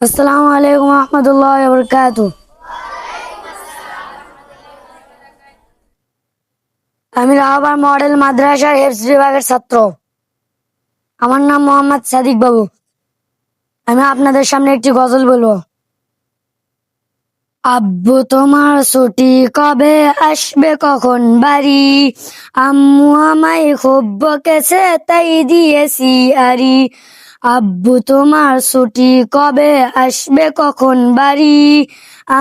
আসসালামু আলাইকুম রহমতুল্লাহ বরকাত। আমি রাহাবার মডেল মাদ্রাসার হেফজ বিভাগের ছাত্র। আমার নাম মোহাম্মদ সাদিক বাবু। আমি আপনাদের সামনে একটি গজল বলবো। আব্বু তোমার ছুটি কবে আসবে, কখন বাড়ি? আম্মু আমায় খুব বকেছে, তাই দিয়েছি আরি। আব্বু তোমার ছুটি কবে আসবে, কখন বাড়ি?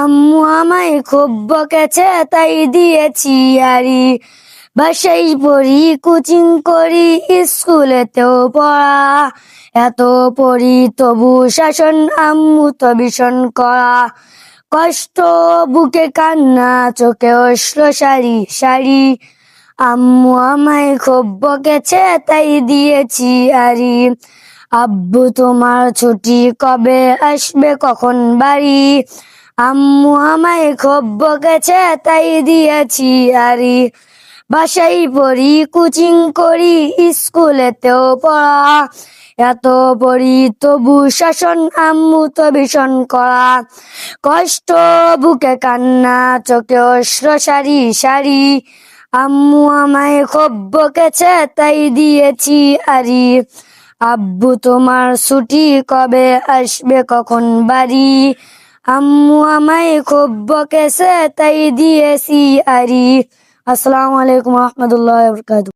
আম্মু আমায় খুব বকেছে, তাই দিয়েছি আরি। বাসায় পড়ি, কোচিং করি, স্কুলেতেও পড়া। এত পড়ি তবু শাসন, আম্মু তো ভীষণ কড়া। কষ্ট বুকে কান্না, চোখে অশ্রু সারি সারি। আম্মু আমায় খুব বকেছে, তাই দিয়েছি আরি। আব্বু তোমার ছুটি কবে আসবে, কখন বাড়ি? আম্মু আমায় খুব বকেছে, তাই দিয়েছি আরি। বাসায় পড়ি, কোচিং করি, স্কুলেতেও পড়া। এত পড়ি তবু শাসন, আম্মু তো ভীষণ কড়া। কষ্ট বুকে কান্না, চোখে অশ্রু সারি সারি। আম্মু আমায় খুব বকেছে, তাই দিয়েছি আরি। আব্বু তোমার ছুটি কবে আসবে, কখন বাড়ি? আম্মু আমায় খুব বকেছে, তাই দিয়েছি আরি। আসসালামু আলাইকুম রহমতুল্লাহ বরকাত।